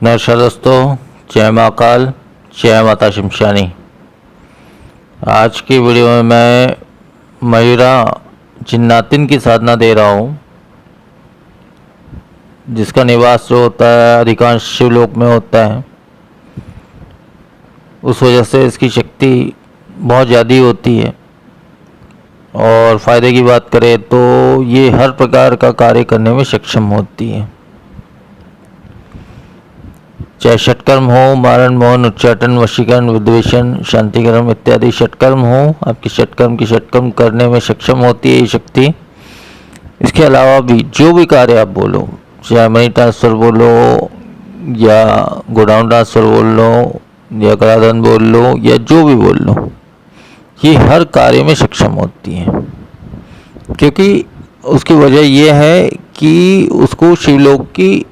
नमस्कार दोस्तों, जय महाकाल, जय माता शमशानी। आज की वीडियो में मैं मयूरा जिन्नातिन की साधना दे रहा हूँ, जिसका निवास जो होता है अधिकांश शिवलोक में होता है। उस वजह से इसकी शक्ति बहुत ज़्यादा होती है और फ़ायदे की बात करें तो ये हर प्रकार का कार्य करने में सक्षम होती है। चाहे षटकर्म हो, मारण, मोहन, उच्चाटन, वशीकरण, विद्वेषण, शांतिकर्म इत्यादि षटकर्म हो, आपकी षटकर्म करने में सक्षम होती है ये शक्ति। इसके अलावा भी जो भी कार्य आप बोलो, चाहे मनी ट्रांसफ़र बोलो या गोडाउन ट्रांसफ़र बोल लो या कराधान बोल लो या जो भी बोल लो, ये हर कार्य में सक्षम होती है। क्योंकि उसकी वजह यह है कि उसको शिवलोक की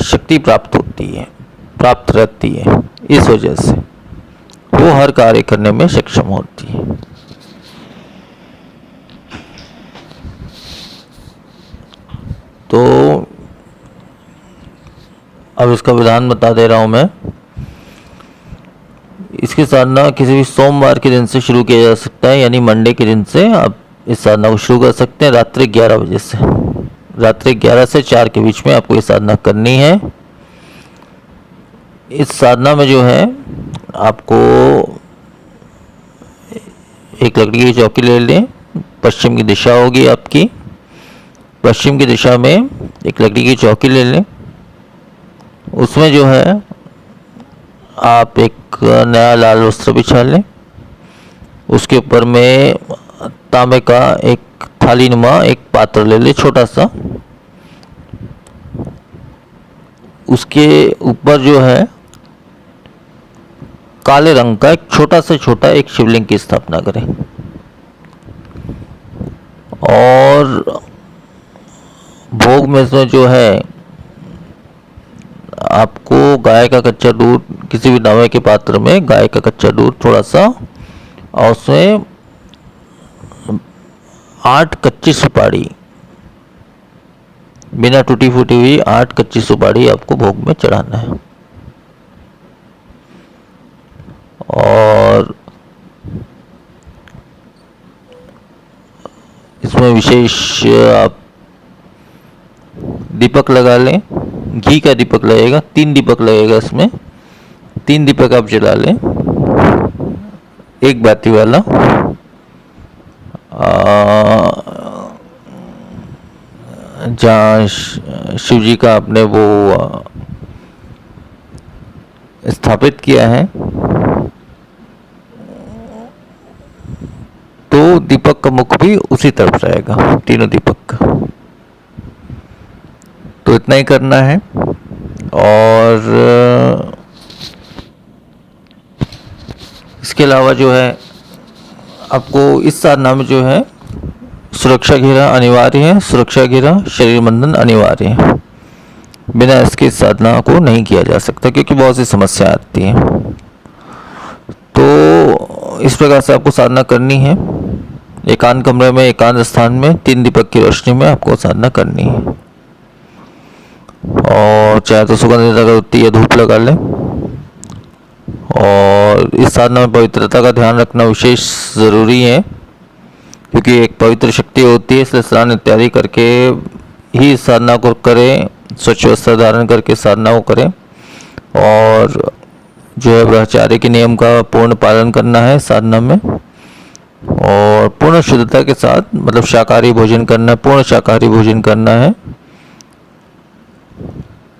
शक्ति प्राप्त होती है, प्राप्त रहती है। इस वजह से वो हर कार्य करने में सक्षम होती है। तो अब इसका विधान बता दे रहा हूँ मैं। इसकी साधना किसी भी सोमवार के दिन से शुरू किया जा सकता है, यानी मंडे के दिन से आप इस साधना को शुरू कर सकते हैं। रात्रि 11 बजे से, रात्रि 11 से 4 के बीच में आपको ये साधना करनी है। इस साधना में जो है आपको एक लकड़ी की चौकी ले लें। पश्चिम की दिशा होगी आपकी, पश्चिम की दिशा में एक लकड़ी की चौकी ले लें। उसमें जो है आप एक नया लाल वस्त्र बिछा लें। उसके ऊपर में तांबे का एक थाली नुमा एक पात्र ले लें, छोटा सा। उसके ऊपर जो है काले रंग का एक छोटा से छोटा एक शिवलिंग की स्थापना करें और भोग में से जो है आपको गाय का कच्चा दूध, किसी भी नवे के पात्र में गाय का कच्चा दूध थोड़ा सा, और उसमें 8 कच्ची सुपारी, बिना टूटी फूटी हुई 8 कच्ची सुपारी आपको भोग में चढ़ाना है। और इसमें विशेष आप दीपक लगा लें। घी का दीपक लगेगा, 3 दीपक लगेगा इसमें। 3 दीपक आप जला लें, एक बाती वाला। जहाँ शिव जी का आपने वो स्थापित किया है, तो दीपक का मुख भी उसी तरफ रहेगा, तीनों दीपक का। तो इतना ही करना है। और इसके अलावा जो है आपको इस साधना में जो है सुरक्षा घेरा अनिवार्य है। सुरक्षा घेरा, शरीर बंधन अनिवार्य है। बिना इसके इस साधना को नहीं किया जा सकता, क्योंकि बहुत सी समस्या आती है। तो इस प्रकार से आपको साधना करनी है। एकांत कमरे में, एकांत स्थान में, 3 दीपक की रोशनी में आपको साधना करनी है। और चाहे तो सुगंधित अगरबत्ती या धूप लगा लें। और इस साधना में पवित्रता का ध्यान रखना विशेष ज़रूरी है, क्योंकि एक पवित्र शक्ति होती है। इसलिए स्नान इत्यादि करके ही इस साधना को करें, स्वच्छ वस्त्र धारण करके साधना को करें। और जो है ब्रह्मचार्य के नियम का पूर्ण पालन करना है साधना में। और पूर्ण शुद्धता के साथ, मतलब शाकाहारी भोजन करना है, पूर्ण शाकाहारी भोजन करना है।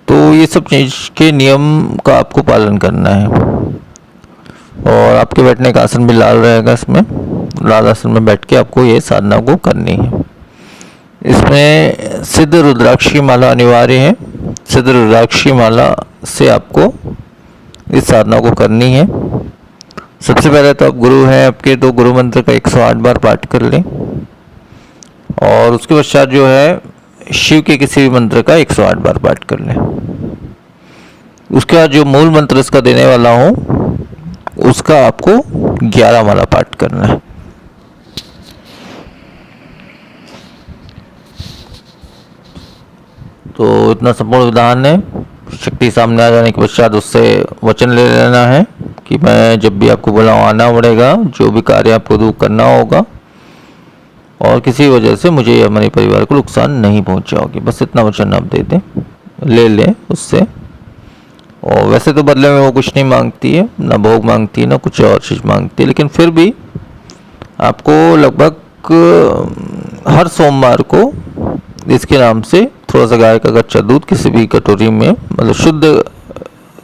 तो ये सब चीज़ के नियम का आपको पालन करना है। और आपके बैठने का आसन भी लाल रहेगा। इसमें लाल आसन में बैठ के आपको ये साधना को करनी है। इसमें सिद्ध रुद्राक्ष की माला अनिवार्य है। सिद्ध रुद्राक्ष की माला से आपको इस साधना को करनी है। सबसे पहले तो आप गुरु हैं आपके, तो गुरु मंत्र का 108 बार पाठ कर लें। और उसके पश्चात जो है शिव के किसी भी मंत्र का 108 बार पाठ कर लें। उसके बाद जो मूल मंत्र इसका देने वाला हूँ, उसका आपको 11 माला पाठ करना है। तो इतना संपूर्ण विधान है। शक्ति सामने आ जाने के पश्चात उससे वचन ले लेना है कि मैं जब भी आपको बुलाऊं आना पड़ेगा, जो भी कार्य आपको दूर करना होगा, और किसी वजह से मुझे या मेरे परिवार को नुकसान नहीं पहुंचाओगे। बस इतना वचन आप दे दें, ले लें उससे। और वैसे तो बदले में वो कुछ नहीं मांगती है, ना भोग मांगती है, ना कुछ और चीज़ मांगती है, लेकिन फिर भी आपको लगभग हर सोमवार को इसके नाम से थोड़ा सा गाय का कच्चा दूध किसी भी कटोरी में, मतलब शुद्ध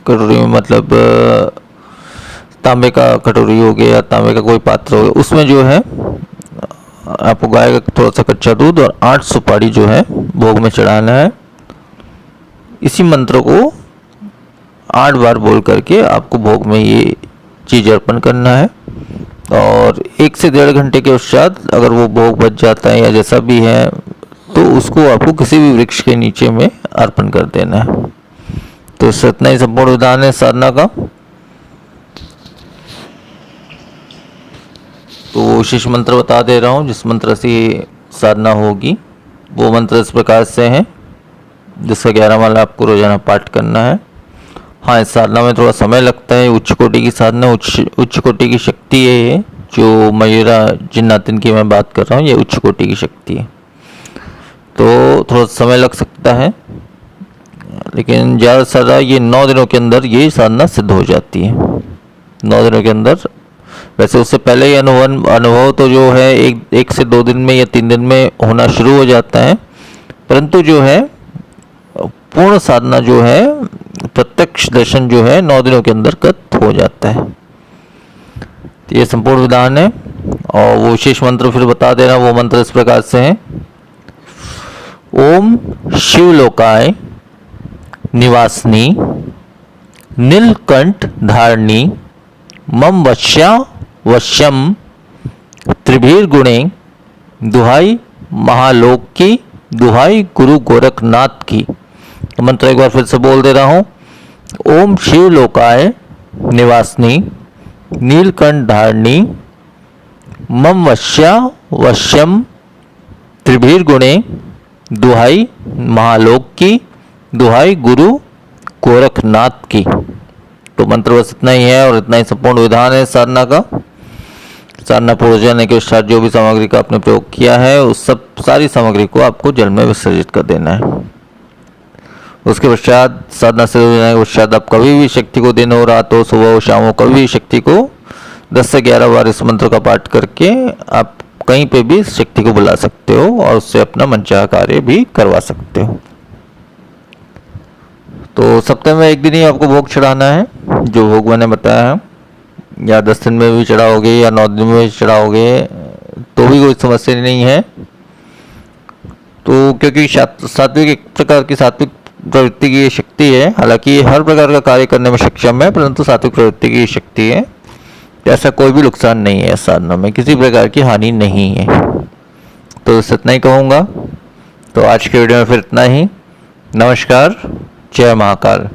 कटोरी में, मतलब तांबे का कटोरी हो गया या तांबे का कोई पात्र हो गया, उसमें जो है आपको गाय का थोड़ा सा कच्चा दूध और 8 सुपारी जो है भोग में चढ़ाना है। इसी मंत्र को 8 बार बोल करके आपको भोग में ये चीज़ अर्पण करना है। और 1 से 1.5 घंटे के पश्चात अगर वो भोग बच जाता है या जैसा भी है, तो उसको आपको किसी भी वृक्ष के नीचे में अर्पण कर देना है। तो इससे इतना ही संपूर्ण विधान है साधना का। तो वो विशेष मंत्र बता दे रहा हूँ जिस मंत्र से साधना होगी। वो मंत्र इस प्रकार से है, जिसका 11 माला आपको रोजाना पाठ करना है। हाँ, इस साधना में थोड़ा समय लगता है, उच्च कोटि की साधना, उच्च कोटि की शक्ति है ये, जो मयूरा जिन्नातिन की मैं बात कर रहा हूँ, ये उच्च कोटि की शक्ति है। तो थोड़ा समय लग सकता है, लेकिन ज़्यादा से ज़्यादा ये 9 दिनों के अंदर ये साधना सिद्ध हो जाती है, 9 दिनों के अंदर। वैसे उससे पहले ही अनुभव तो जो है एक से 2 दिन में या 3 दिन में होना शुरू हो जाता है, परंतु जो है पूर्ण साधना जो है, प्रत्यक्ष दर्शन जो है 9 दिनों के अंदर कत हो जाता है। तो ये संपूर्ण विधान है। और वो विशेष मंत्र फिर बता दे रहा, वो मंत्र इस प्रकार से है। ओम शिवलोकाय निवासनी नीलकंठ धारणी मम वश्यम त्रिभीर गुणे दुहाई महालोक की, दुहाई गुरु गोरखनाथ की। तो मंत्र एक बार फिर से बोल दे रहा हूं। ओम शिवलोकाय निवासनी नीलकंठ धारणी मम वश्यम त्रिभीर गुणे दुहाई महालोक की, दुहाई गुरु गोरखनाथ की। तो मंत्र बस इतना ही है और इतना ही संपूर्ण विधान है साधना का। साधना पूर्ण जाने के पश्चात जो भी सामग्री का आपने प्रयोग किया है, उस सब सारी सामग्री को आपको जल में विसर्जित कर देना है। उसके पश्चात साधना से होने के पश्चात आप कभी भी शक्ति को, दिन हो रात हो सुबह हो शाम हो, कभी भी शक्ति को 10 से 11 बार इस मंत्र का पाठ करके आप कहीं पे भी शक्ति को बुला सकते हो और उससे अपना मनचाहा कार्य भी करवा सकते हो। तो सप्ताह में 1 दिन ही आपको भोग चढ़ाना है, जो भोग मैंने बताया है। या 10 दिन में भी चढ़ाओगे या 9 दिन में भी चढ़ाओगे तो भी कोई समस्या नहीं है। तो क्योंकि सात्विक एक प्रकार की सात्विक प्रवृत्ति की शक्ति है, हालांकि ये हर प्रकार का कार्य करने में सक्षम है, परंतु सात्विक प्रवृत्ति की शक्ति है, ऐसा कोई भी नुकसान नहीं है। साधना में किसी प्रकार की हानि नहीं है। तो इतना ही कहूँगा। तो आज के वीडियो में फिर इतना ही। नमस्कार, जय महाकाल।